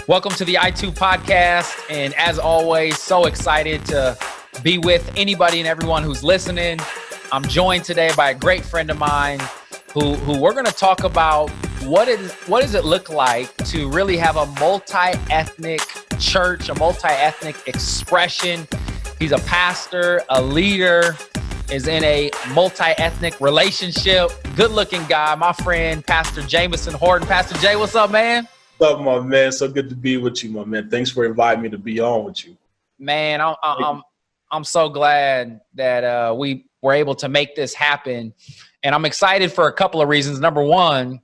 Welcome to the I2 podcast. And as always, so excited to be with anybody and everyone who's listening. I'm joined today by a great friend of mine who we're going to talk about what does it look like to really have a multi-ethnic church, a multi-ethnic expression. He's a pastor, a leader, is in a multi-ethnic relationship. Good-looking guy, my friend, Pastor Jamison Horton. Pastor Jay, what's up, man? What's up, my man? So good to be with you, my man. Thanks for inviting me to be on with you. Man, I'm so glad that we were able to make this happen. And I'm excited for a couple of reasons. Number one,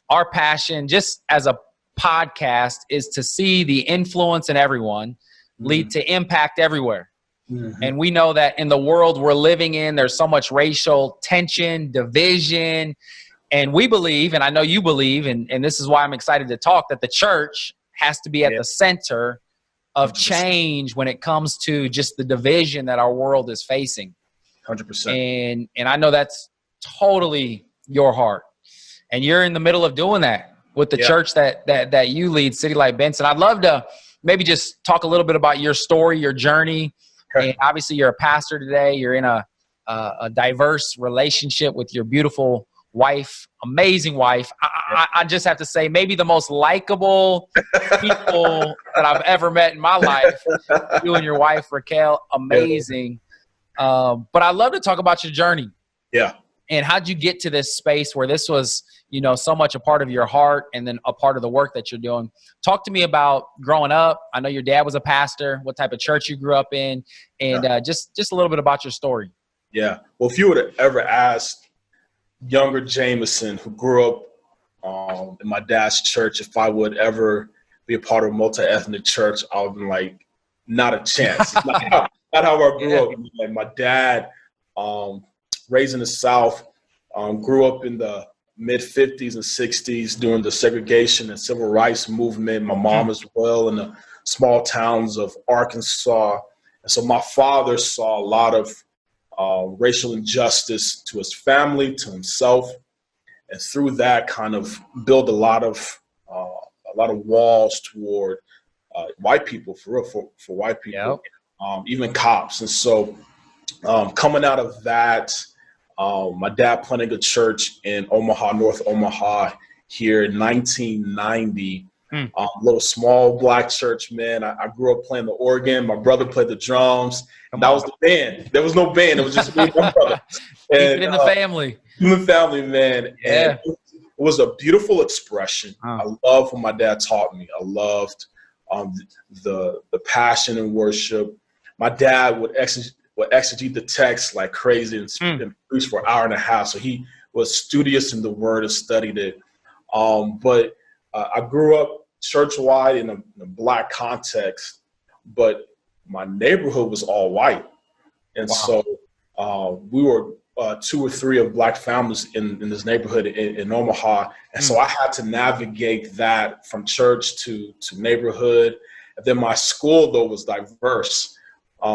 our passion, just as a podcast, is to see the influence in everyone lead to impact everywhere. Mm-hmm. And we know that in the world we're living in, there's so much racial tension, division. And we believe, and I know you believe, and this is why I'm excited to talk, that the church has to be at the center of change when it comes to just the division that our world is facing. 100%. And I know that's totally your heart. And you're in the middle of doing that with the church that you lead, City Light Benson. I'd love to maybe just talk a little bit about your story, your journey. Okay. And obviously you're a pastor today. You're in a diverse relationship with your beautiful wife, amazing wife. I just have to say, maybe the most likable people that I've ever met in my life. You and your wife, Raquel, amazing. But I'd love to talk about your journey. Yeah. And how'd you get to this space where this was, so much a part of your heart and then a part of the work that you're doing? Talk to me about growing up. I know your dad was a pastor, what type of church you grew up in, and just a little bit about your story. Yeah. Well, if you would have ever asked younger Jamison, who grew up in my dad's church, if I would ever be a part of a multi-ethnic church, I would have been like, not a chance. It's not how I grew up. Like, my dad, raised in the South, grew up in the mid-50s and 60s during the segregation and civil rights movement. My mom as well, in the small towns of Arkansas. And so my father saw a lot of racial injustice to his family, to himself, and through that kind of build a lot of walls toward white people, for real, for white people, even cops. And so coming out of that, my dad planted a church in Omaha, North Omaha, here in 1990. A little small black church, man. I grew up playing the organ. My brother played the drums. And that was the band. There was no band. It was just me and my brother. Keep it in the family. In the family, man. And it was a beautiful expression. I love what my dad taught me. I loved the passion in worship. My dad would exegete the text like crazy and preach for an hour and a half. So he was studious in the word and studied it. But I grew up church-wide in a black context, but my neighborhood was all white. And so we were 2 or 3 of black families in this neighborhood in Omaha. And so I had to navigate that from church to neighborhood. And then my school, though, was diverse.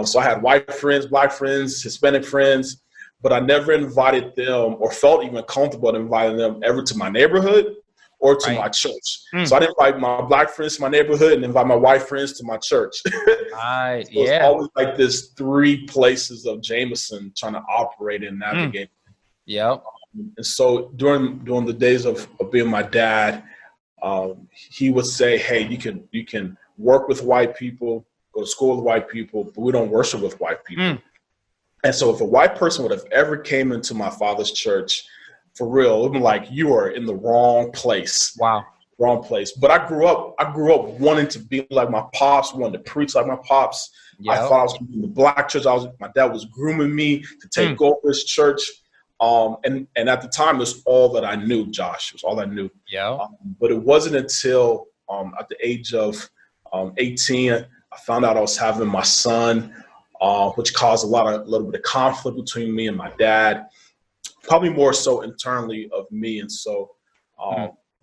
So I had white friends, black friends, Hispanic friends, but I never invited them or felt even comfortable inviting them ever to my neighborhood or to my church. So I didn't invite my black friends to my neighborhood and invite my white friends to my church. So it's always like this 3 places of Jamison trying to operate and navigate. And so during the days of being my dad, he would say, hey, you can work with white people, go to school with white people, but we don't worship with white people. And so if a white person would have ever came into my father's church, for real, it would be like, you are in the wrong place. Wow. Wrong place. But I grew up wanting to be like my pops, wanting to preach like my pops. I thought I was in the black church. My dad was grooming me to take over his church. And at the time, it was all that I knew, Josh. It was all I knew. But it wasn't until at the age of 18, I found out I was having my son, which caused a little bit of conflict between me and my dad. Probably more so internally of me. And so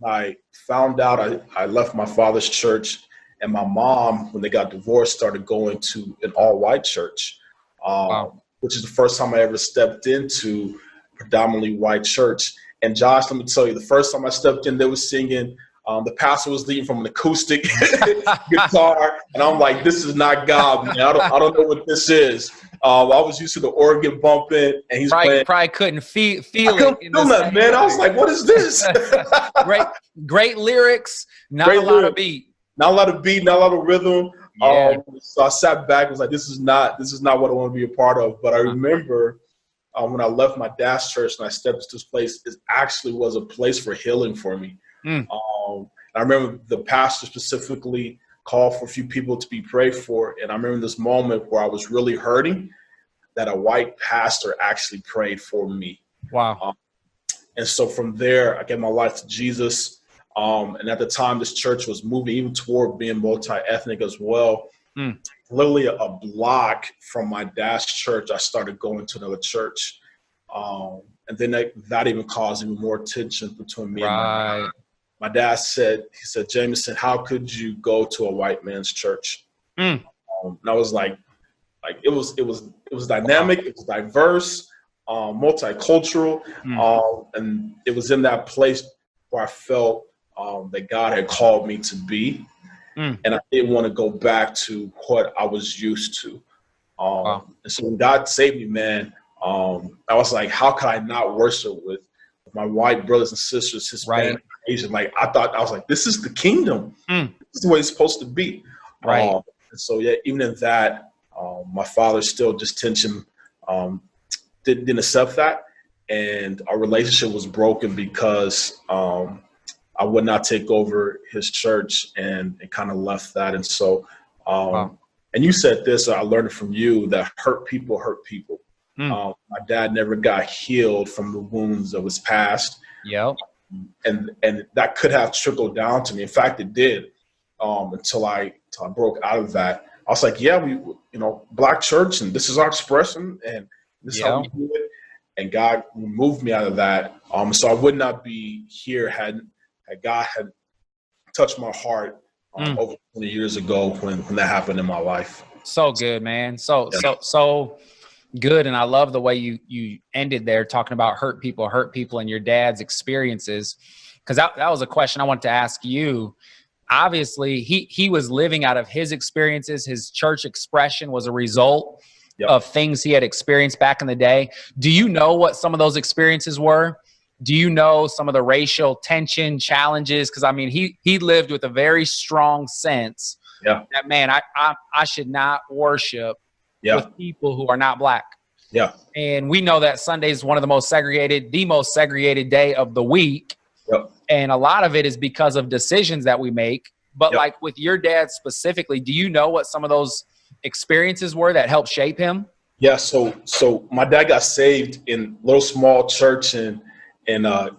I found out I left my father's church, and my mom, when they got divorced, started going to an all-white church, which is the first time I ever stepped into a predominantly white church. And Josh, let me tell you, the first time I stepped in, they were singing The pastor was leading from an acoustic guitar, and I'm like, this is not God, man. I don't know what this is. I was used to the organ bumping, and he's playing. Probably couldn't feel it. Feel that, man. I was like, what is this? great lyrics, not a lot of beat. Not a lot of beat, not a lot of rhythm. Yeah. So I sat back and was like, this is not what I want to be a part of. But I remember when I left my dad's church and I stepped into this place, it actually was a place for healing for me. I remember the pastor specifically called for a few people to be prayed for. And I remember this moment where I was really hurting that a white pastor actually prayed for me. Wow. And so from there, I gave my life to Jesus. And at the time, this church was moving even toward being multi-ethnic as well. Literally a block from my dad's church, I started going to another church. And then that even caused even more tension between me and my dad. My dad said, Jamison, how could you go to a white man's church? And I was like it was dynamic, it was diverse, multicultural. And it was in that place where I felt that God had called me to be. And I didn't want to go back to what I was used to. And so when God saved me, man, I was like, how could I not worship with my white brothers and sisters, Hispanic, Asian? Like, I was like, this is the kingdom. This is the way it's supposed to be. And so, yeah, even in that, my father still just tension, didn't accept that. And our relationship was broken because I would not take over his church, and kind of left that. And so, and you said this, I learned it from you, that hurt people hurt people. My dad never got healed from the wounds of his past. And that could have trickled down to me. In fact, it did, until I broke out of that. I was like, yeah, we, Black church, and this is our expression, and this is how we do it. And God removed me out of that. So I would not be here had God had touched my heart over 20 years ago when that happened in my life. So good, man. So good. And I love the way you ended there talking about hurt people and your dad's experiences. Because that was a question I wanted to ask you. Obviously, he was living out of his experiences. His church expression was a result of things he had experienced back in the day. Do you know what some of those experiences were? Do you know some of the racial tension challenges? Because, I mean, he lived with a very strong sense that, man, I should not worship with people who are not Black. And we know that Sunday is one of the most segregated day of the week. And a lot of it is because of decisions that we make. But like with your dad specifically, do you know what some of those experiences were that helped shape him? Yeah. So my dad got saved in a little small church in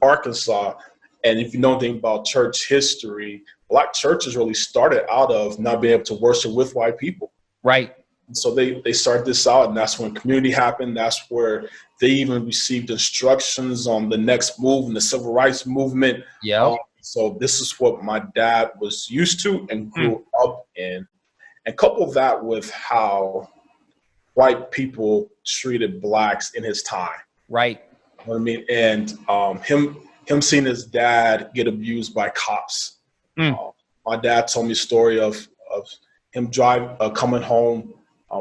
Arkansas. And if you know anything about church history, Black churches really started out of not being able to worship with white people. So they started this out, and that's when community happened. That's where they even received instructions on the next move in the civil rights movement. So this is what my dad was used to and grew up in. And couple that with how white people treated Blacks in his time. You know what I mean? And him seeing his dad get abused by cops. My dad told me a story of him coming home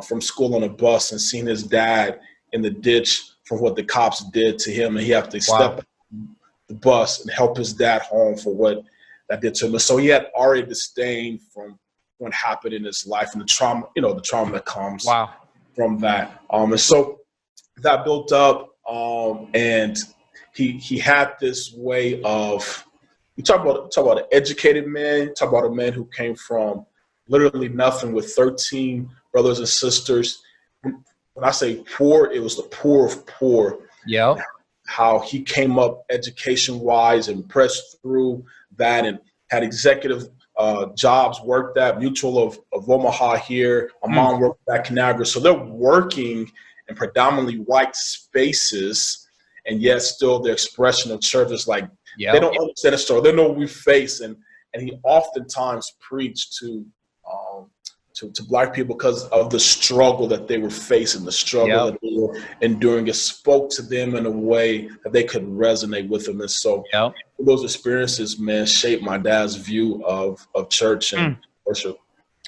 from school on a bus and seeing his dad in the ditch from what the cops did to him, and he had to step the bus and help his dad home for what that did to him. And so he had already disdain from what happened in his life and the trauma, the trauma that comes from that. And so that built up, and he had this way of, you talk about an educated man, talk about a man who came from literally nothing with 13 brothers and sisters. When I say poor, it was the poor of poor. How he came up education-wise and pressed through that and had executive jobs, worked at Mutual of Omaha here. My mom worked at Conagra. So they're working in predominantly white spaces, and yet still the expression of church is like, they don't understand the story. They know what we face. And he oftentimes preached to to Black people because of the struggle that they were facing, the struggle that they were enduring. It spoke to them in a way that they could resonate with them. And so those experiences, man, shaped my dad's view of church and worship.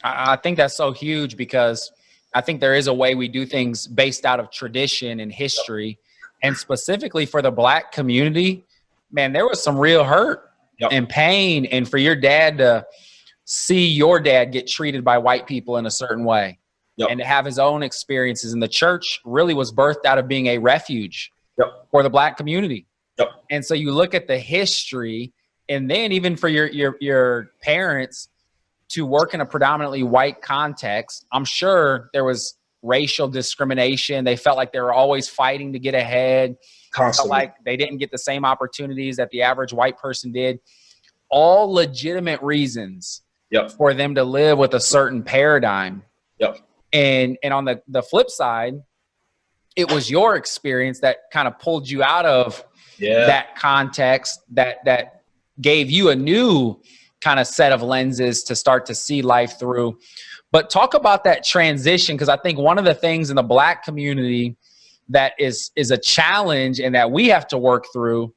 I think that's so huge because I think there is a way we do things based out of tradition and history. And specifically for the Black community, man, there was some real hurt and pain. And for your dad to see your dad get treated by white people in a certain way and to have his own experiences, and the church really was birthed out of being a refuge for the Black community. And so you look at the history, and then even for your parents to work in a predominantly white context, I'm sure there was racial discrimination. They felt like they were always fighting to get ahead. Constantly. Felt like they didn't get the same opportunities that the average white person did. All legitimate reasons for them to live with a certain paradigm. And on the flip side, it was your experience that kind of pulled you out of that context, that gave you a new kind of set of lenses to start to see life through. But talk about that transition, because I think one of the things in the Black community that is a challenge and that we have to work through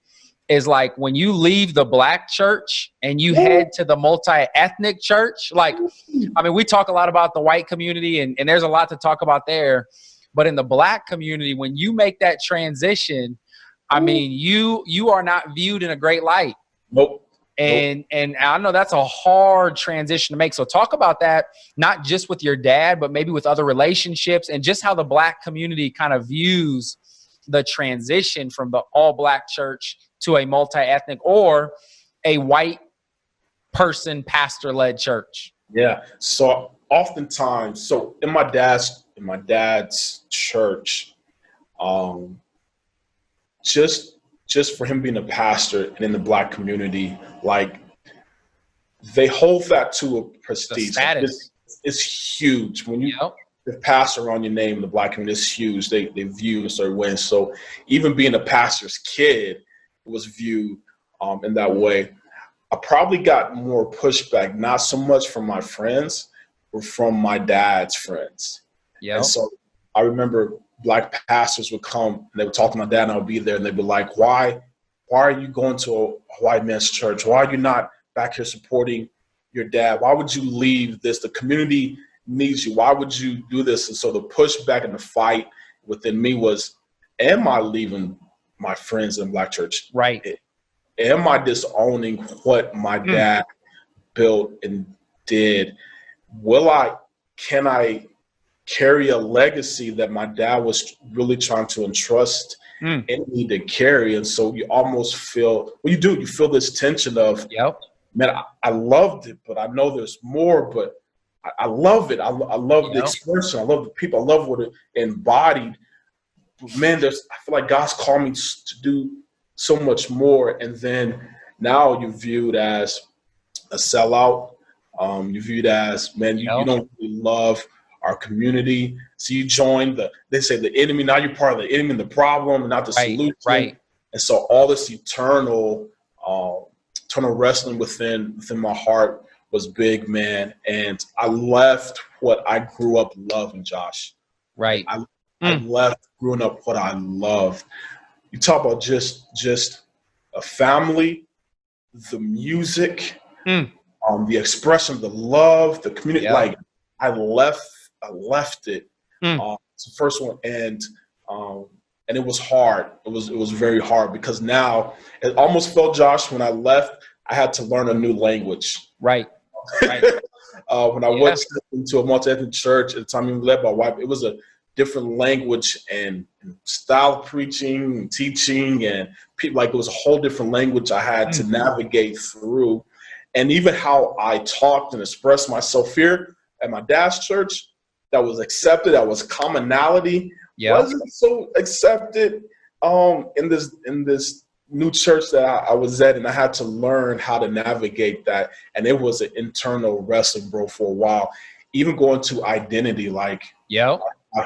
is like when you leave the Black church and you head to the multi-ethnic church. Like, I mean, we talk a lot about the white community and there's a lot to talk about there. But in the Black community, when you make that transition, I mean, you are not viewed in a great light. And I know that's a hard transition to make. So talk about that, not just with your dad, but maybe with other relationships, and just how the Black community kind of views the transition from the all Black church to a multi-ethnic or a white person pastor-led church. Yeah. So oftentimes, in my dad's church, just for him being a pastor and in the Black community, like they hold that to a prestige. Status. It's huge. When you the pastor on your name in the Black community, it's huge. They view in a certain way. So even being a pastor's kid, it was viewed in that way. I probably got more pushback, not so much from my friends, but from my dad's friends. And so I remember Black pastors would come and they would talk to my dad, and I would be there, and they'd be like, why are you going to a white man's church? Why are you not back here supporting your dad? Why would you leave this? The community needs you. Why would you do this? And so the pushback and the fight within me was, am I leaving my friends in Black church? Right. Am I disowning what my dad built and did? Can I carry a legacy that my dad was really trying to entrust in me to carry? And so you almost feel, you feel this tension of, man, I loved it, but I know there's more, but I love it. I love the expression. I love the people. I love what it embodied. But man, I feel like God's called me to do so much more. And then now you're viewed as a sellout. You're viewed as, man, you don't really love our community. So you join they say the enemy. Now you're part of the enemy and the problem, not the solution. Right. And so all this eternal wrestling within my heart was big, man. And I left what I grew up loving, Josh. Right. I left growing up what I loved. You talk about just a family, the music, the expression, the love, the community. Like I left it. It's the first one, and it was hard. It was very hard because now it almost felt, Josh, when I left, I had to learn a new language. Right. When I went into a multi-ethnic church at the time, even led by white, it was a different language and style of preaching and teaching, and people, like it was a whole different language I had to navigate through. And even how I talked and expressed myself here at my dad's church, that was accepted, that was commonality, wasn't so accepted in this new church that I was at, and I had to learn how to navigate that. And it was an internal wrestling, bro, for a while. Even going to identity, like,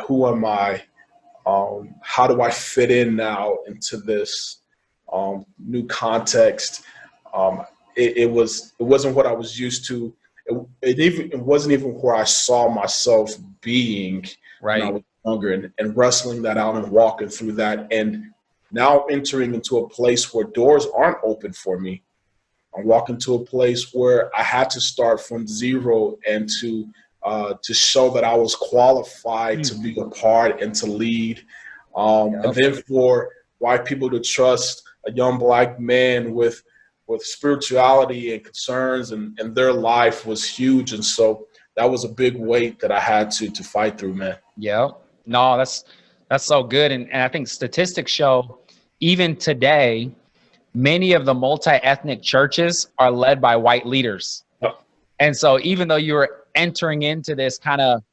who am I? How do I fit in now into this new context? It wasn't what I was used to. it wasn't even where I saw myself being when I was younger, and wrestling that out and walking through that, and now entering into a place where doors aren't open for me. I'm walking to a place where I had to start from zero and to show that I was qualified to be a part and to lead. And then for white people to trust a young black man with spirituality and concerns and their life was huge. And so that was a big weight that I had to fight through, man. Yeah. No, that's so good. And I think statistics show even today, many of the multi-ethnic churches are led by white leaders. Yep. And so even though you were entering into this kind of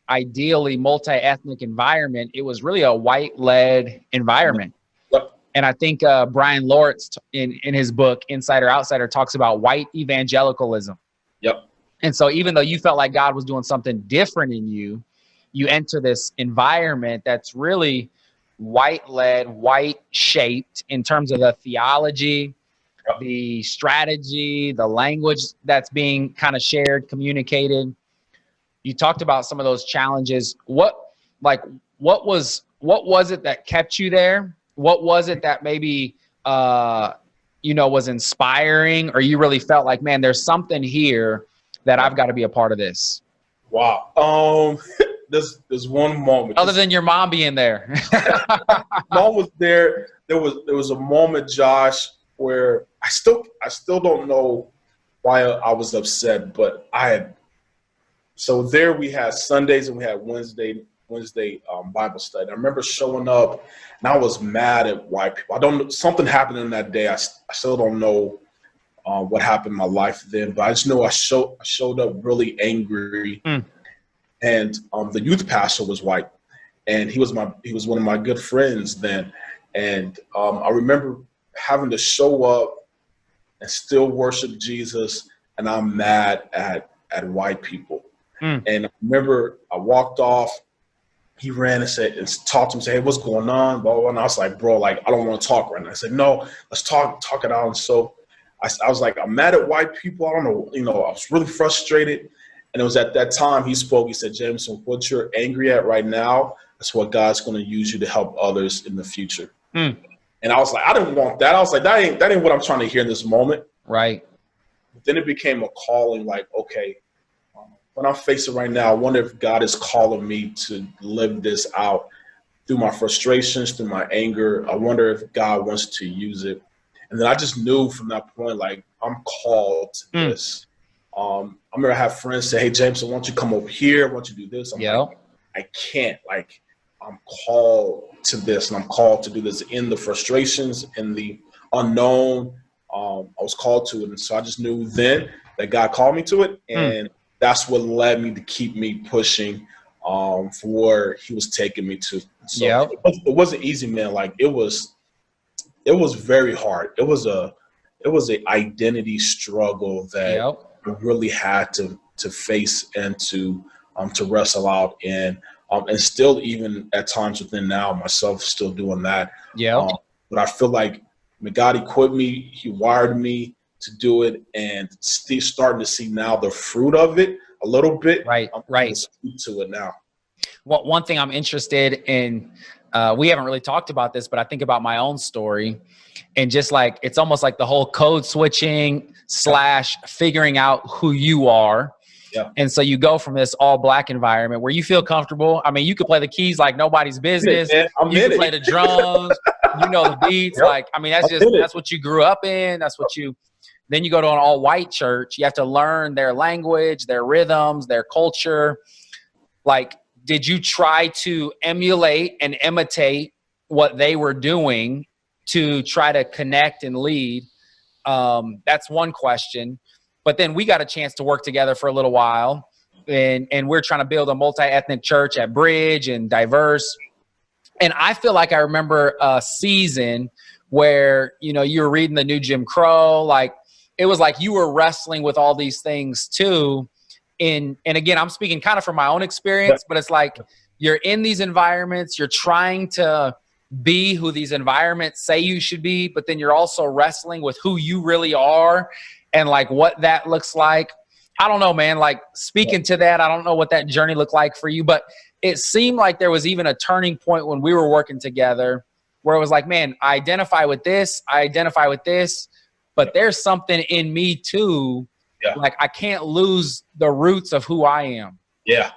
ideally multi-ethnic environment, it was really a white-led environment. Yep. And I think Brian Lawrence in his book, Insider Outsider, talks about white evangelicalism. Yep. And so even though you felt like God was doing something different in you, you enter this environment that's really white-led, white-shaped in terms of the theology, the strategy, the language that's being kind of shared, communicated. You talked about some of those challenges. What was it that kept you there? What was it that maybe was inspiring, or you really felt like, man, there's something here that I've got to be a part of this? Wow. There's one moment. Other than your mom being there. Mom was there. There was a moment, Josh, where I still don't know why I was upset, but so there we had Sundays and we had Wednesday Bible study. I remember showing up and I was mad at white people. Something happened in that day. I still don't know what happened in my life then, but I just know I showed up really angry. And the youth pastor was white, and he was one of my good friends then. And I remember having to show up and still worship Jesus, and I'm mad at white people. And I remember I walked off. He ran and talked to him, said, "Hey, what's going on?" Blah, blah, blah. And I was like, "Bro, like I don't want to talk right now." I said, "No, let's talk it out." And so I was like, "I'm mad at white people. I don't know. I was really frustrated." And it was at that time he spoke. He said, "Jamison, what you're angry at right now, that's what God's going to use you to help others in the future." And I was like, I didn't want that. I was like, that ain't what I'm trying to hear in this moment. Right. But then it became a calling, like, okay, what I'm facing right now, I wonder if God is calling me to live this out through my frustrations, through my anger. I wonder if God wants to use it. And then I just knew from that point, like, I'm called to this. I remember I have friends say, "Hey, James, why don't you come over here? Why don't you do this?" I'm like, I can't. Like, I'm called to this, and I'm called to do this in the frustrations, in the unknown. I was called to it. And so I just knew then that God called me to it. And that's what led me to keep me pushing for where he was taking me to. So it wasn't easy, man. Like, it was very hard. It was a identity struggle that I really had to face and to wrestle out in. And still, even at times within now, myself still doing that. But I feel like God equipped me, he wired me to do it, and still starting to see now the fruit of it a little bit. Right. I'm speak to it now. Well, one thing I'm interested in, we haven't really talked about this, but I think about my own story, and just like, it's almost like the whole code switching / figuring out who you are. And so you go from this all black environment where you feel comfortable. I mean, you could play the keys like nobody's business. You can play the drums, the beats. Like, I mean, that's what you grew up in. Then you go to an all white church. You have to learn their language, their rhythms, their culture. Like, did you try to emulate and imitate what they were doing to try to connect and lead? That's one question. But then we got a chance to work together for a little while, and we're trying to build a multi-ethnic church at Bridge and diverse. And I feel like I remember a season where, you were reading the new Jim Crow. Like, it was like you were wrestling with all these things too. And again, I'm speaking kind of from my own experience, but it's like you're in these environments, you're trying to be who these environments say you should be, but then you're also wrestling with who you really are and like what that looks like. I don't know, man. Like speaking to that, I don't know what that journey looked like for you, but it seemed like there was even a turning point when we were working together where it was like, man, I identify with this, but there's something in me too. Yeah. Like I can't lose the roots of who I am. Yeah.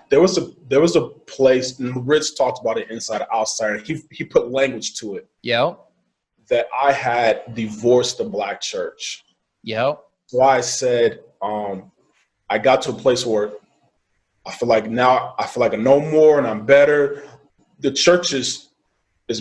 There was a place, and Rich talked about it inside and outside. He put language to it. Yep. That I had divorced the Black church. Yep. So I said, I got to a place where I feel like I know more and I'm better. The church is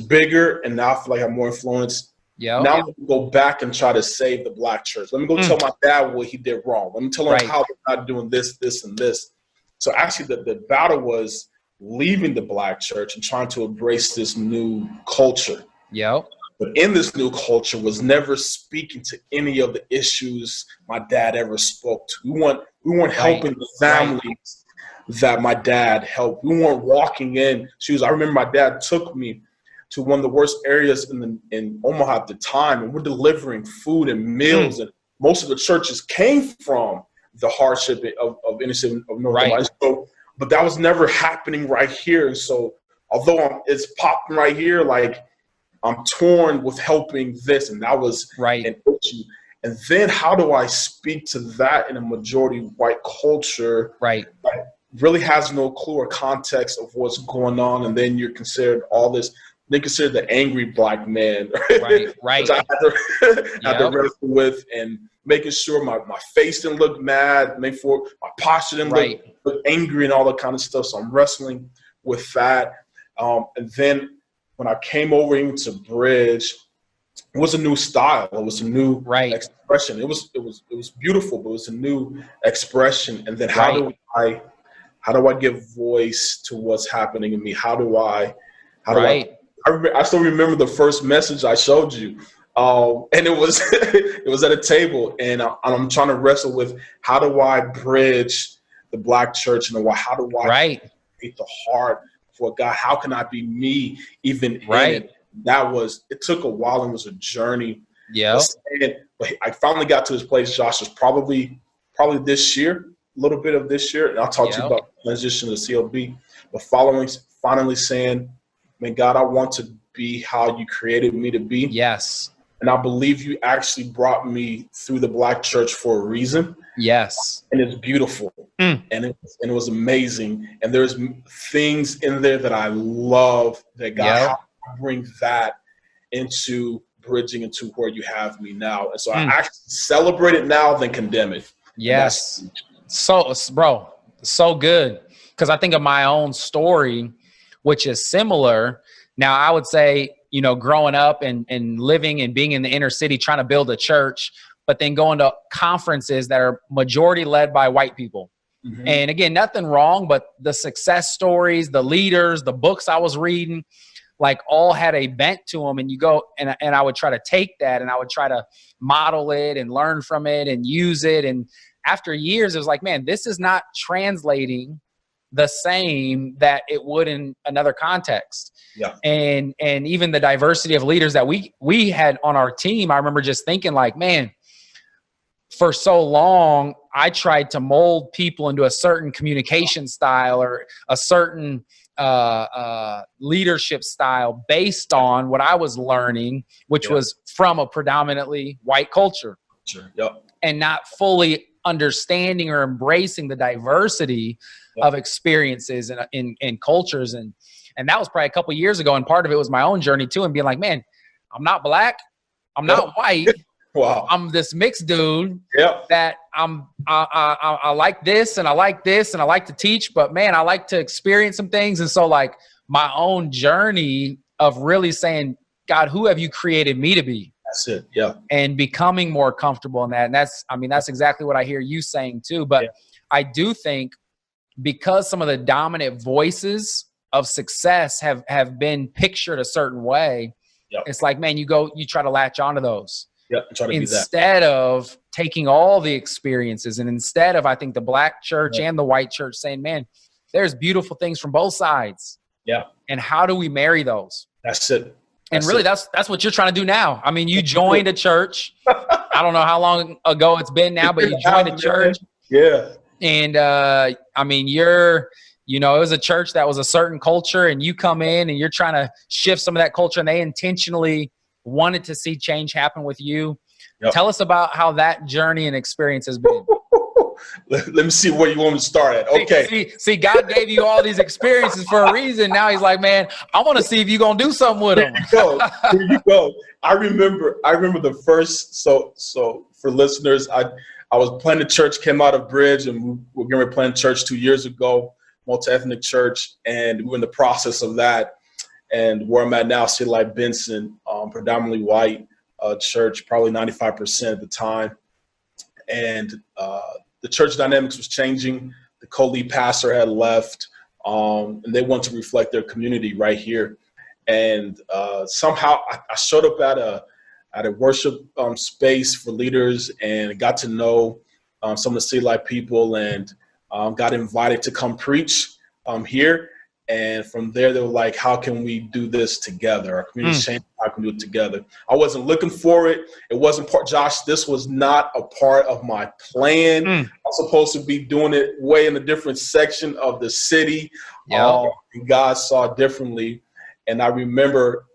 bigger, and now I feel like I'm more influenced. Yeah. Now let me go back and try to save the Black church. Let me go tell my dad what he did wrong. Let me tell him how they're not doing this, this, and this. So actually the battle was leaving the Black church and trying to embrace this new culture. Yep. But in this new culture was never speaking to any of the issues my dad ever spoke to. We weren't helping the families that my dad helped. We weren't walking in shoes. I remember my dad took me to one of the worst areas in Omaha at the time, and we're delivering food and meals, and most of the churches came from the hardship of innocent of North Carolina. So, but that was never happening right here. And so although it's popping right here, like I'm torn with helping this, and that was an issue. And then how do I speak to that in a majority white culture that really has no clue or context of what's going on? And then you're considered all this, they consider the angry Black man, right? Which I had to wrestle with, and making sure my face didn't look mad, make sure my posture didn't look angry and all that kind of stuff. So I'm wrestling with that. And then when I came over even to Bridge, it was a new style. It was a new expression. It was beautiful, but it was a new expression. And then how do I give voice to what's happening in me? I still remember the first message I showed you. And it was it was at a table, and I'm trying to wrestle with how do I bridge the Black church, and how do I create the heart for God? How can I be me even in it? It took a while, and it was a journey. Yeah. But I finally got to this place, Josh, was probably this year, a little bit of this year, and I'll talk to you about the transition to CLB, but finally saying, man, God, I want to be how you created me to be. Yes. And I believe you actually brought me through the Black church for a reason. Yes. And it's beautiful. And it was amazing. And there's things in there that I love that God bring that into bridging into where you have me now. And so I actually celebrate it now than condemn it. Yes. So, bro, so good. Because I think of my own story, which is similar. Now, I would say, growing up and living and being in the inner city, trying to build a church, but then going to conferences that are majority led by white people. Mm-hmm. And again, nothing wrong, but the success stories, the leaders, the books I was reading, like all had a bent to them. And you go, and I would try to take that, and I would try to model it and learn from it and use it. And after years, it was like, man, this is not translating the same that it would in another context. Yeah. And even the diversity of leaders that we had on our team, I remember just thinking like, man, for so long, I tried to mold people into a certain communication style or a certain leadership style based on what I was learning, which was from a predominantly white culture. Sure. Yep. And not fully understanding or embracing the diversity of experiences and cultures. And that was probably a couple of years ago. And part of it was my own journey too, and being like, man, I'm not Black. I'm not white. Wow. I'm this mixed dude that I like this and I like this and I like to teach, but man, I like to experience some things. And so like my own journey of really saying, God, who have you created me to be? That's it. Yeah. And becoming more comfortable in that. And that's exactly what I hear you saying too. But I do think because some of the dominant voices of success have been pictured a certain way, it's like, man, you try to latch onto those. Instead of taking all the experiences, and instead of, I think, the Black church and the white church saying, man, there's beautiful things from both sides. Yeah. And how do we marry those? That's it. And really, that's what you're trying to do now. I mean, you joined a church I don't know how long ago it's been now, but you joined a church. Yeah. And I mean, it was a church that was a certain culture, and you come in and you're trying to shift some of that culture, and they intentionally wanted to see change happen with you. Yep. Tell us about how that journey and experience has been. Let me see where you want me to start at. Okay. See, God gave you all these experiences for a reason. Now he's like, man, I want to see if you're going to do something with them. Here you go. I remember the first, so for listeners, I was planting church, came out of Bridge, and we were going to plant church 2 years ago, Multiethnic church, and we were in the process of that. And where I'm at now, city like Benson, predominantly white church, probably 95% at the time. And the church dynamics was changing. The co-lead pastor had left, and they wanted to reflect their community right here. And somehow I showed up at a worship space for leaders and got to know some of the City Light people, and got invited to come preach here. And from there, they were like, how can we do this together? Our community changed, how can we do it together? I wasn't looking for it. It wasn't part, Josh, this was not a part of my plan. I was supposed to be doing it way in a different section of the city. And God saw it differently. And I remember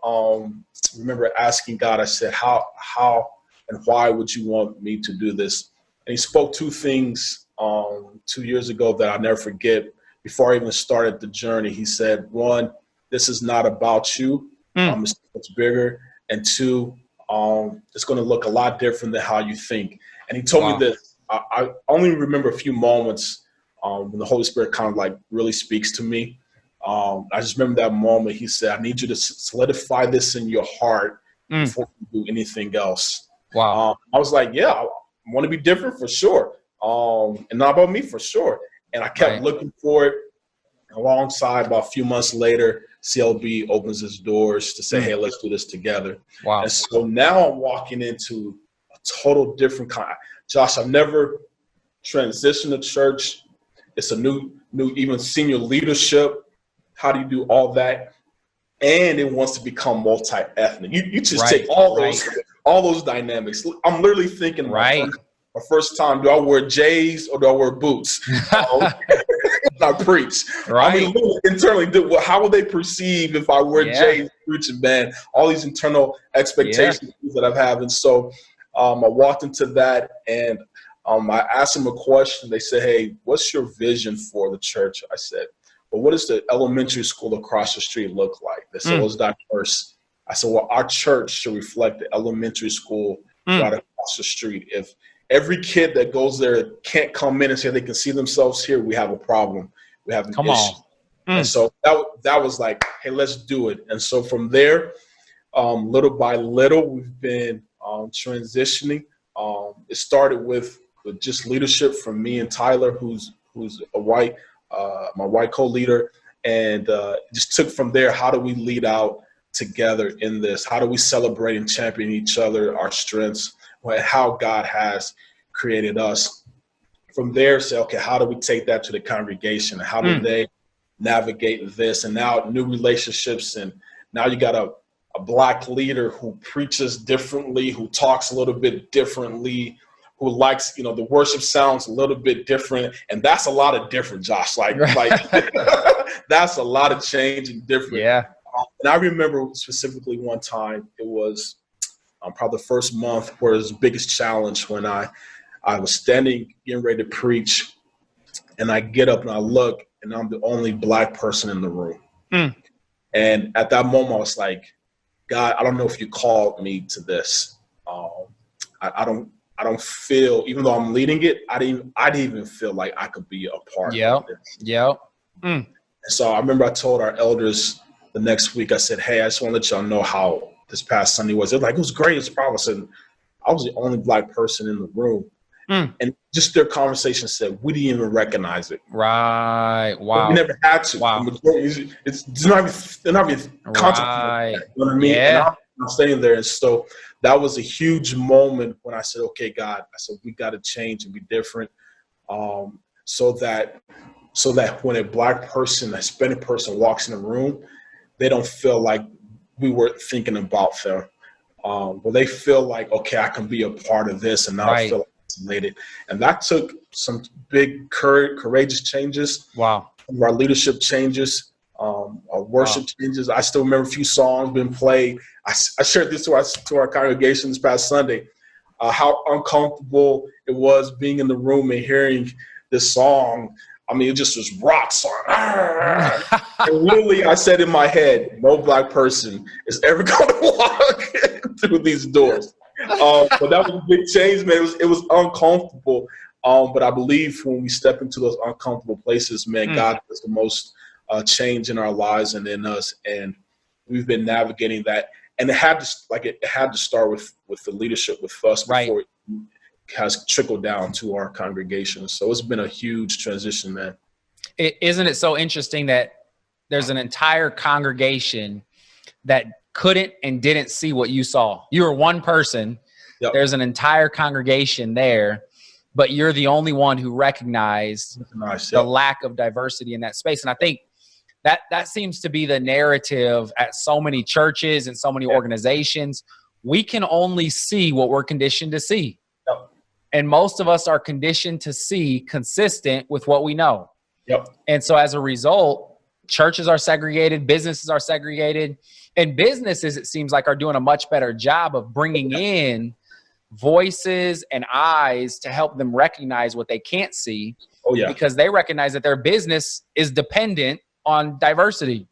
asking God, I said, how and why would you want me to do this? And he spoke two things 2 years ago that I'll never forget. Before I even started the journey, he said, one, this is not about you. It's bigger. And two, it's going to look a lot different than how you think. And he told me this. I only remember a few moments when the Holy Spirit kind of like really speaks to me. I just remember that moment. He said, I need you to solidify this in your heart before you do anything else. Wow. I was like, yeah, I want to be different for sure. And not about me for sure. And I kept looking for it. Alongside, about a few months later, CLB opens its doors to say, hey, let's do this together. Wow. And so now I'm walking into a total different kind. Josh, I've never transitioned to church. It's a new even senior leadership. How do you do all that? And it wants to become multi-ethnic. You just take all those dynamics. I'm literally thinking my first time, do I wear J's or do I wear boots? I preach. I mean, internally, how will they perceive if I wear J's preaching, man? All these internal expectations that I've had. And so I walked into that, and I asked them a question. They said, hey, what's your vision for the church? I said, well, what does the elementary school across the street look like? They said, well, it's diverse. I said, well, our church should reflect the elementary school right across the street. If every kid that goes there can't come in and say they can see themselves here, we have a problem. We have an issue. And so that was like, hey, let's do it. And so from there, little by little, we've been transitioning. It started with just leadership from me and Tyler, who's a white, my white co-leader. And just took from there, how do we lead out together in this? How do we celebrate and champion each other, our strengths, and how God has created us? From there, say, okay, how do we take that to the congregation? How do they navigate this? And now new relationships, and now you got a Black leader who preaches differently, who talks a little bit differently, who likes, the worship sounds a little bit different. And that's a lot of different, Josh. Like that's a lot of change and different. Yeah. And I remember specifically one time, it was probably the first month where it was the biggest challenge, when I was standing, getting ready to preach, and I get up and I look, and I'm the only Black person in the room. And at that moment, I was like, God, I don't know if you called me to this. I don't feel, even though I'm leading it, I didn't even feel like I could be a part of this. And so I remember I told our elders the next week, I said, hey, I just want to let y'all know how this past Sunday was. They're like, it was great. It's probably, I was the only Black person in the room. And just their conversation said, we didn't even recognize it. Wow. We never had to. Wow. They're not even contemplating. You know what I mean? Yeah. And I'm staying there. And so that was a huge moment when I said, okay, God, I said, we got to change and be different. So that when a Black person, a Hispanic person walks in the room, they don't feel like we were thinking about them. where they feel like, okay, I can be a part of this, and now I feel isolated. And that took some big, courageous changes. Wow. Our leadership changes, our worship changes. I still remember a few songs being played. I shared this to our congregation this past Sunday, how uncomfortable it was being in the room and hearing this song. I mean, it just was rock song. And literally, I said in my head, no Black person is ever going to walk through these doors. But that was a big change, man. It was uncomfortable. But I believe when we step into those uncomfortable places, man, God does the most change in our lives and in us. And we've been navigating that. And it had to start with the leadership with us before it has trickled down to our congregation. So it's been a huge transition, man. Isn't it so interesting that there's an entire congregation that couldn't and didn't see what you saw? You were one person. Yep. There's an entire congregation there, but you're the only one who recognized the lack of diversity in that space. And I think that seems to be the narrative at so many churches and so many organizations. We can only see what we're conditioned to see. Yep. And most of us are conditioned to see consistent with what we know. Yep. And so as a result, churches are segregated, businesses are segregated, and businesses, it seems like, are doing a much better job of bringing in voices and eyes to help them recognize what they can't see. Oh, yeah. Because they recognize that their business is dependent on diversity,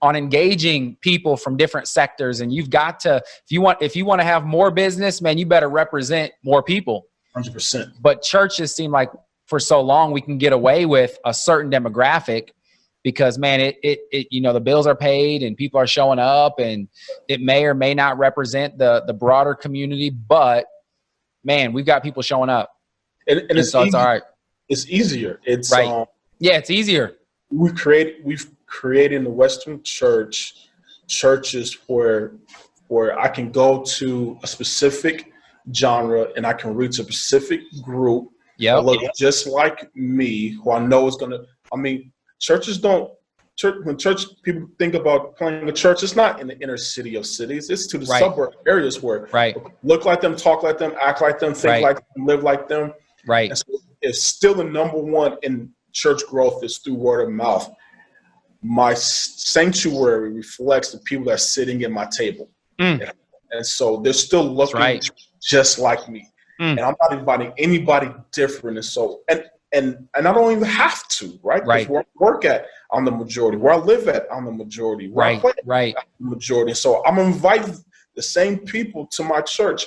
on engaging people from different sectors. And you've got to, if you want to have more business, man, you better represent more people. 100%. But churches seem like for so long we can get away with a certain demographic because, man, it the bills are paid and people are showing up, and it may or may not represent the broader community, but man, we've got people showing up. And so it's all right. It's easier. It's right. It's easier. We've created in the Western church churches where I can go to a specific genre and I can reach a specific group that look just like me, who I know is going to, when church people think about playing a church, it's not in the inner city of cities. It's to the suburb areas where look like them, talk like them, act like them, think like them, live like them. Right. And so it's still the number one in church growth is through word of mouth. My sanctuary reflects the people that are sitting at my table. And so they're still looking just like me. And I'm not inviting anybody different. And so, and I don't even have to, right? Because where I work at, I'm the majority. Where I live at, I'm the majority. Where I play at, I'm the majority. So I'm inviting the same people to my church.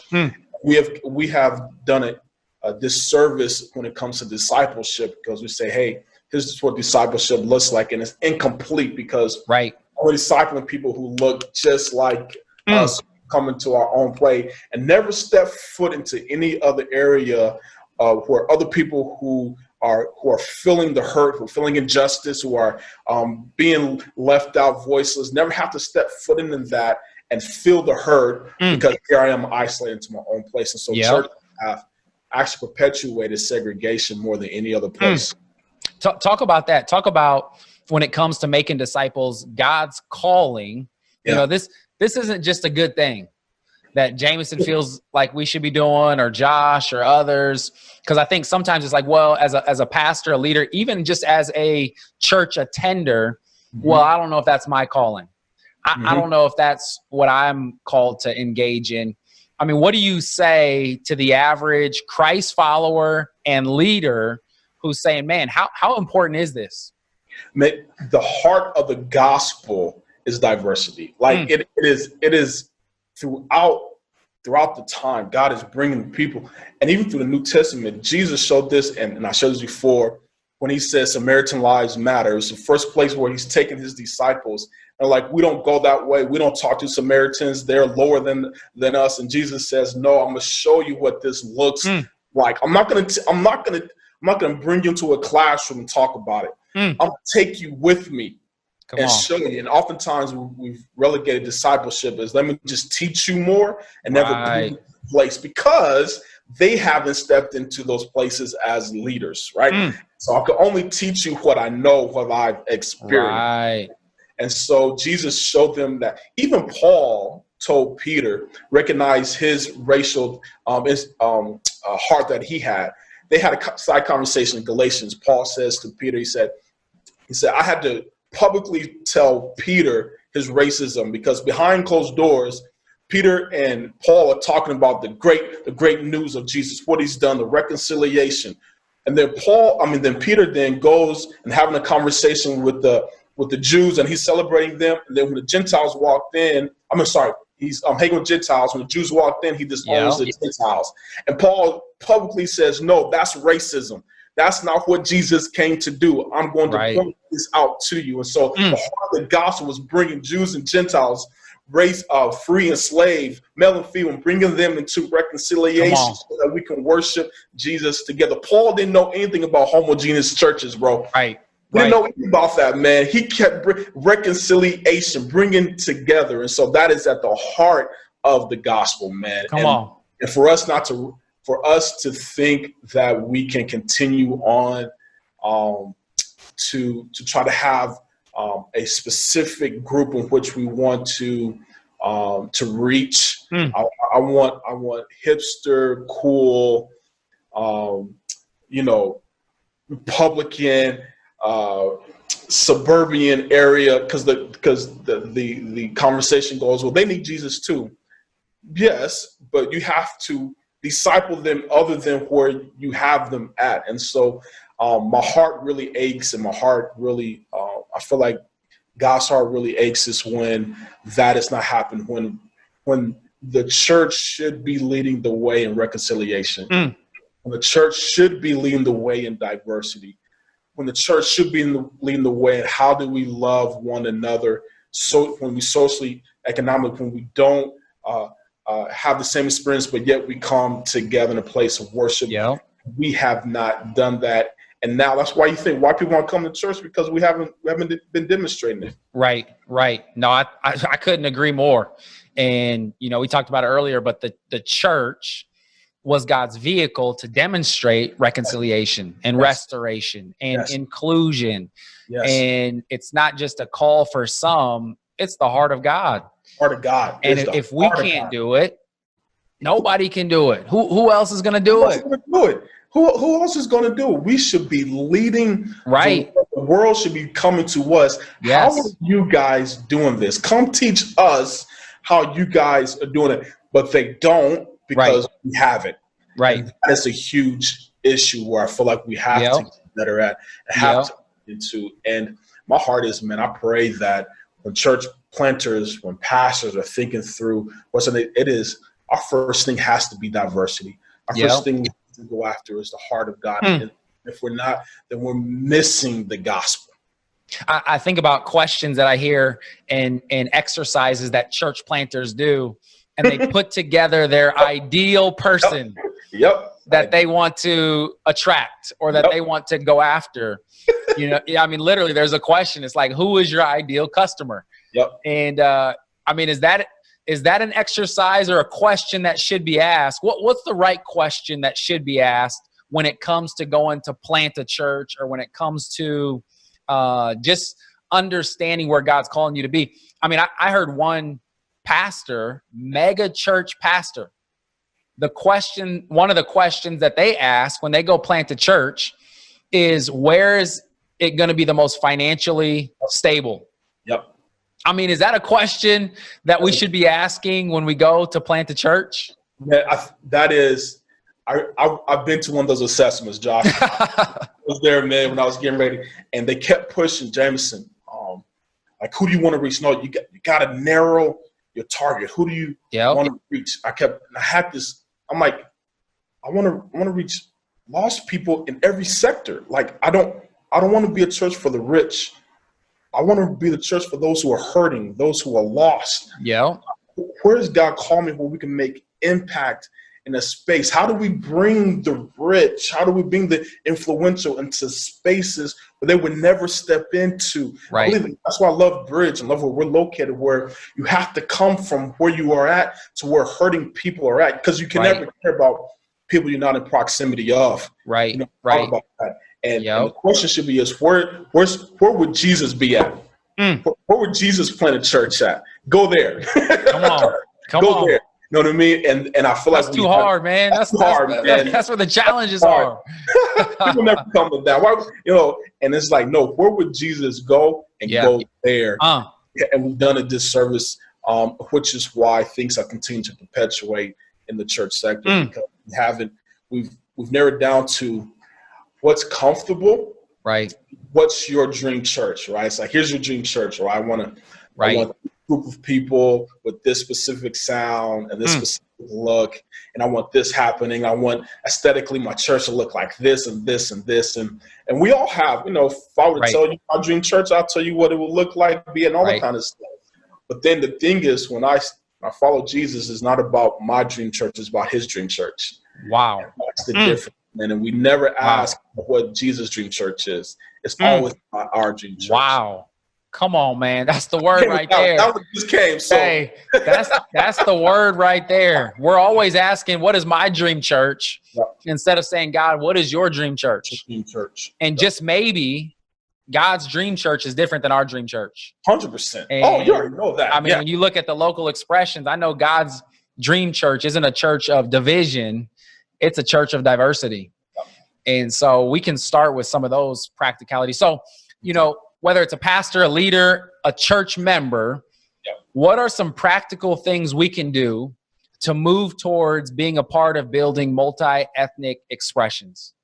We have done a disservice when it comes to discipleship, because we say, hey, this is what discipleship looks like, and it's incomplete because we're discipling people who look just like us, coming to our own play, and never step foot into any other area where other people who are feeling the hurt, who are feeling injustice, who are being left out, voiceless, never have to step foot into that and feel the hurt because here I am isolated to my own place. And so church have actually perpetuated segregation more than any other place. Talk about that. Talk about when it comes to making disciples, God's calling. You know, this isn't just a good thing that Jamison feels like we should be doing, or Josh or others. Because I think sometimes it's like, well, as a pastor, a leader, even just as a church attender, well, I don't know if that's my calling. I don't know if that's what I'm called to engage in. I mean, what do you say to the average Christ follower and leader who's saying, man, how important is this? The heart of the gospel is diversity. Like it is throughout the time, God is bringing people, and even through the New Testament, Jesus showed this, and I showed this before, when he says Samaritan lives matter. It's the first place where he's taken his disciples, and like, we don't go that way. We don't talk to Samaritans. They're lower than us. And Jesus says, no, I'm going to show you what this looks like. I'm not going to bring you into a classroom and talk about it. I'm going to take you with me and show you. And oftentimes we've relegated discipleship as, let me just teach you more and never put you in place, because they haven't stepped into those places as leaders, right? So I can only teach you what I know, what I've experienced. And so Jesus showed them that. Even Paul told Peter, recognize his racial heart that he had. They had a side conversation in Galatians. Paul says to Peter, he said, I had to publicly tell Peter his racism because behind closed doors, Peter and Paul are talking about the great news of Jesus, what he's done, the reconciliation. And then Peter then goes and having a conversation with the Jews, and he's celebrating them. And then when the Gentiles walked in, he's hanging with Gentiles. When the Jews walked in, he disowns the Gentiles. And Paul publicly says, no, that's racism. That's not what Jesus came to do. I'm going to point this out to you. And so the heart of the gospel was bringing Jews and Gentiles, race, free and slave, male and female, bringing them into reconciliation so that we can worship Jesus together. Paul didn't know anything about homogeneous churches, bro. Right. He didn't know anything about that, man. He kept reconciliation, bringing together. And so that is at the heart of the gospel, man. And for us to think that we can continue on to try to have a specific group in which we want to reach. I want hipster, cool, Republican, suburban area, because the conversation goes, well, they need Jesus too. Yes, but you have to disciple them other than where you have them at. And so my heart really aches, and my heart really, I feel like God's heart really aches is when that is not happening, when the church should be leading the way in reconciliation, when the church should be leading the way in diversity, when the church should be leading the way in how do we love one another, so when we socially, economically, when we don't have the same experience, but yet we come together in a place of worship. We have not done that. And now that's why you think why people want to come to church, because we haven't been demonstrating it. Right. No, I couldn't agree more. And, we talked about it earlier, but the church was God's vehicle to demonstrate reconciliation and restoration and inclusion. And it's not just a call for some, it's the heart of God. Heart of God. And if we can't do it, nobody can do it. Who else is going to do it? Who else is going to do it? We should be leading. Right. The world should be coming to us. How are you guys doing this? Come teach us how you guys are doing it. But they don't, because we have it. Right. And that is a huge issue where I feel like we have to get better at, have to get into. And my heart is, man, I pray that when church planters, when pastors are thinking through it is, our first thing has to be diversity. Our first thing to go after is the heart of God. And if we're not, then we're missing the gospel. I think about questions that I hear and exercises that church planters do, and they put together their ideal person that they want to attract or that they want to go after. Literally there's a question. It's like, who is your ideal customer? And is that an exercise or a question that should be asked? What's the right question that should be asked when it comes to going to plant a church, or when it comes to just understanding where God's calling you to be? I heard one pastor, mega church pastor, one of the questions that they ask when they go plant a church is, where is it going to be the most financially stable? Is that a question that we should be asking when we go to plant a church? Yeah, I've been to one of those assessments, Josh. I was there, man, when I was getting ready, and they kept pushing Jamison. Who do you want to reach? No, you got to narrow your target. Who do you want to reach? I had this. I'm like, I want to reach lost people in every sector. Like, I don't want to be a church for the rich. I want to be the church for those who are hurting, those who are lost. Where does God call me where we can make impact in a space? How do we bring the rich? How do we bring the influential into spaces where they would never step into? I believe that's why I love Bridge and love where we're located, where you have to come from where you are at to where hurting people are at, because you can never care about people you're not in proximity of. About that. And the question should be is, where would Jesus be at? Where would Jesus plant a church at? Go there. Come on. Come Go on. there. You know what I mean? And I feel that's like too hard, man. That's hard, man. That's where the challenges are. People never come to that. Why, and it's like, no, where would Jesus go? And go there. And we've done a disservice, which is why things have continued to perpetuate in the church sector, because we've narrowed down to what's comfortable. Right. What's your dream church, right? It's like, here's your dream church, or I want a group of people with this specific sound and this specific look, and I want this happening. I want aesthetically my church to look like this and this and this. And we all have, if I were to tell you my dream church, I'll tell you what it will look like, be and all that kind of stuff. But then the thing is, when I follow Jesus, it's not about my dream church, it's about his dream church. Wow. And that's the difference. And we never ask what Jesus' dream church is. It's always our dream church. Wow. Come on, man. That's the word right there. That one just came. So. Hey, that's the word right there. We're always asking, what is my dream church? Instead of saying, God, what is your dream church? Dream church. And just maybe God's dream church is different than our dream church. 100%. Oh, you already know that. I mean, when you look at the local expressions, I know God's dream church isn't a church of division. It's a church of diversity. And so we can start with some of those practicalities. So, whether it's a pastor, a leader, a church member, what are some practical things we can do to move towards being a part of building multi-ethnic expressions?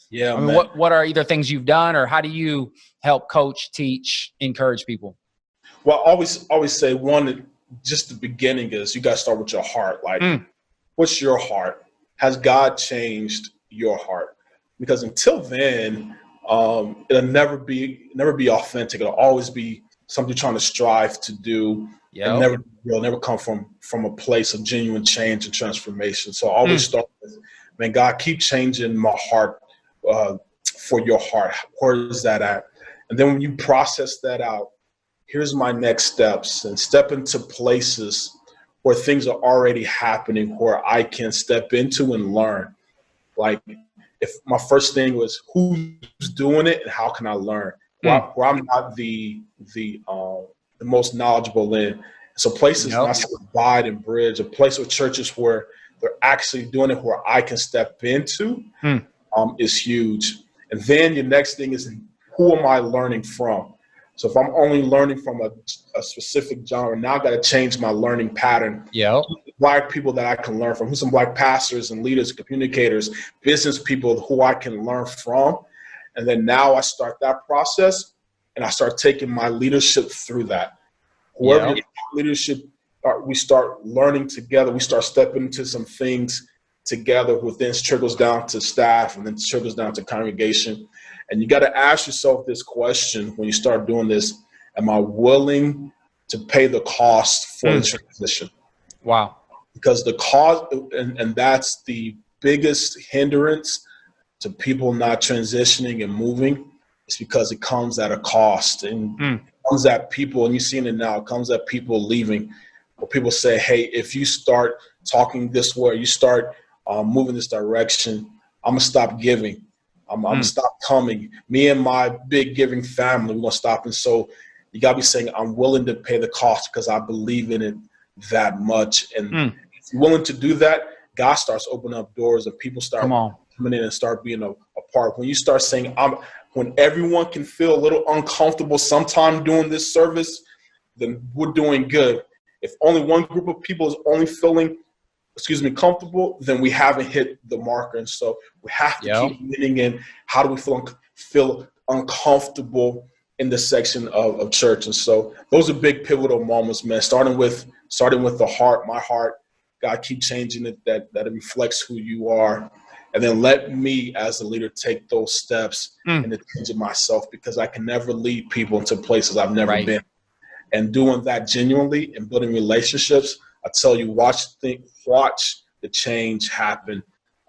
Yeah. I mean, what are either things you've done, or how do you help coach, teach, encourage people? Well, I always say just the beginning is you got to start with your heart. Like, what's your heart? Has God changed your heart? Because until then, it'll never be authentic. It'll always be something you're trying to strive to do. And it'll never come from a place of genuine change and transformation. So I always start with, man, God, keep changing my heart for your heart. Where is that at? And then when you process that out, here's my next steps, and step into places where things are already happening, where I can step into and learn. Like, if my first thing was who's doing it and how can I learn, where I'm not the most knowledgeable in. So places I divide and bridge, a place with churches where they're actually doing it, where I can step into, is huge. And then your next thing is, who am I learning from? So if I'm only learning from a specific genre, now I got to change my learning pattern. Black people that I can learn from, who's some Black pastors and leaders, communicators, business people who I can learn from. And then now I start that process, and I start taking my leadership through that. Whoever your leadership, we start learning together. We start stepping into some things together, which then trickles down to staff and then trickles down to congregation. And you got to ask yourself this question when you start doing this: am I willing to pay the cost for the transition? Wow. Because the cost, and that's the biggest hindrance to people not transitioning and moving, is because it comes at a cost. And it comes at people, and you've seen it now, it comes at people leaving. Where people say, hey, if you start talking this way, you start moving this direction, I'm going to stop giving. I'm going to stop coming. Me and my big giving family, we're going to stop. And so you got to be saying, I'm willing to pay the cost because I believe in it that much. And if you're willing to do that, God starts opening up doors, and people start coming in and start being a part. When you start saying, when everyone can feel a little uncomfortable sometime doing this service, then we're doing good. If only one group of people is only feeling comfortable, then we haven't hit the marker. And so we have to keep leaning in. How do we feel uncomfortable in this section of church? And so those are big pivotal moments, man. Starting with the heart, my heart. God, keep changing it, that it reflects who you are. And then let me as a leader take those steps and change it myself, because I can never lead people into places I've never been. And doing that genuinely and building relationships, I tell you, watch the change happen.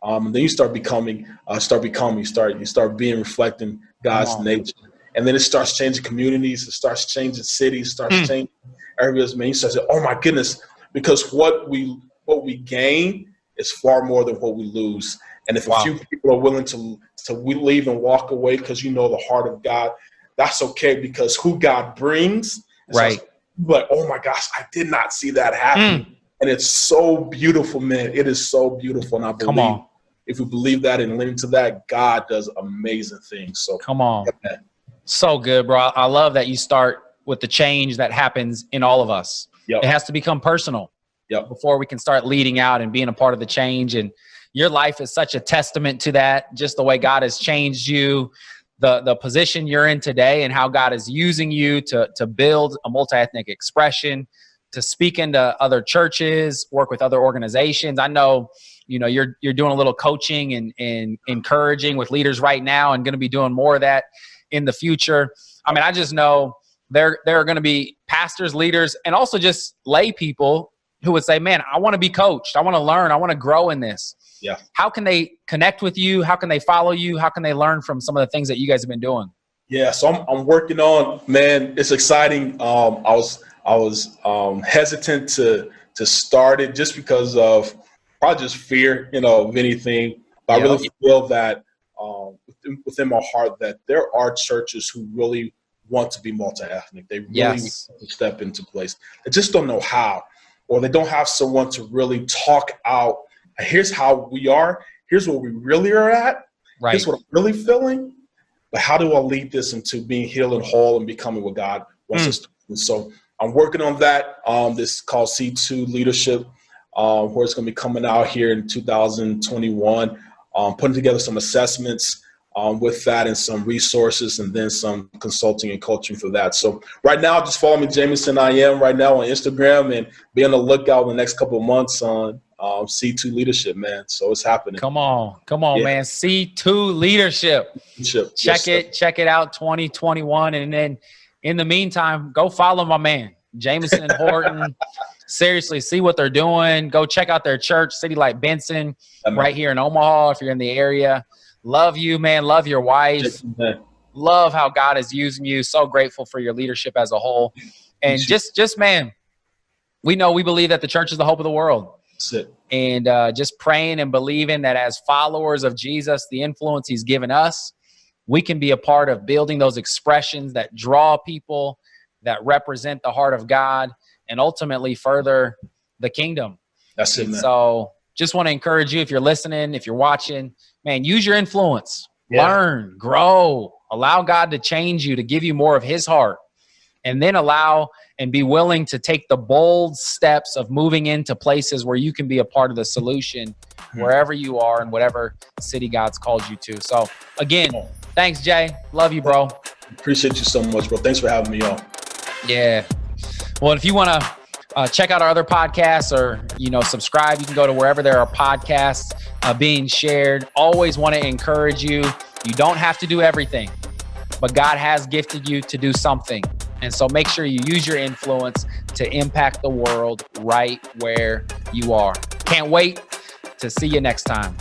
And then you start becoming, you start being reflecting God's nature. And then it starts changing communities, it starts changing cities, it starts changing areas. Man, you start saying, oh my goodness, because what we gain is far more than what we lose. And if a few people are willing to leave and walk away because you know the heart of God, that's okay, because who God brings, but oh my gosh, I did not see that happen. And it's so beautiful, man. It is so beautiful. And I believe if we believe that and lean into that, God does amazing things. So come on. Yeah, so good, bro. I love that you start with the change that happens in all of us. Yep. It has to become personal before we can start leading out and being a part of the change. And your life is such a testament to that, just the way God has changed you, the position you're in today, and how God is using you to build a multi-ethnic expression, to speak into other churches, work with other organizations. I know, you're doing a little coaching and encouraging with leaders right now, and going to be doing more of that in the future. I mean, I just know there are going to be pastors, leaders, and also just lay people who would say, man, I want to be coached. I want to learn. I want to grow in this. Yeah. How can they connect with you? How can they follow you? How can they learn from some of the things that you guys have been doing? Yeah, so I'm working on, man, it's exciting. I was hesitant to start it just because of probably just fear, of anything. But I really feel that within my heart that there are churches who really want to be multi-ethnic. They really want to step into place. They just don't know how, or they don't have someone to really talk out. Here's how we are. Here's where we really are at. Right. Here's what I'm really feeling. But how do I lead this into being healed and whole and becoming what God wants us to do? So I'm working on that. This is called C2 Leadership, where it's going to be coming out here in 2021. Putting together some assessments with that and some resources, and then some consulting and coaching for that. So right now, just follow me, Jamison I Am, right now on Instagram, and be on the lookout in the next couple of months on C2 Leadership, man. So it's happening. Come on, man. C2 Leadership. Check it out, 2021. And then in the meantime, go follow my man, Jamison Horton. Seriously, see what they're doing. Go check out their church, City Light Benson, right here in Omaha, if you're in the area. Love you, man. Love your wife. Love how God is using you. So grateful for your leadership as a whole. And just man, we believe that the church is the hope of the world. That's it. And just praying and believing that as followers of Jesus, the influence he's given us, we can be a part of building those expressions that draw people, that represent the heart of God, and ultimately further the kingdom. That's it, man. So just want to encourage you, if you're listening, if you're watching, man, use your influence. Learn, grow, allow God to change you, to give you more of his heart, and then allow and be willing to take the bold steps of moving into places where you can be a part of the solution wherever you are in whatever city God's called you to. So again, thanks, Jay. Love you, bro. Appreciate you so much, bro. Thanks for having me on. Yeah. Well, if you want to check out our other podcasts or, subscribe, you can go to wherever there are podcasts being shared. Always want to encourage you. You don't have to do everything, but God has gifted you to do something. And so make sure you use your influence to impact the world right where you are. Can't wait to see you next time.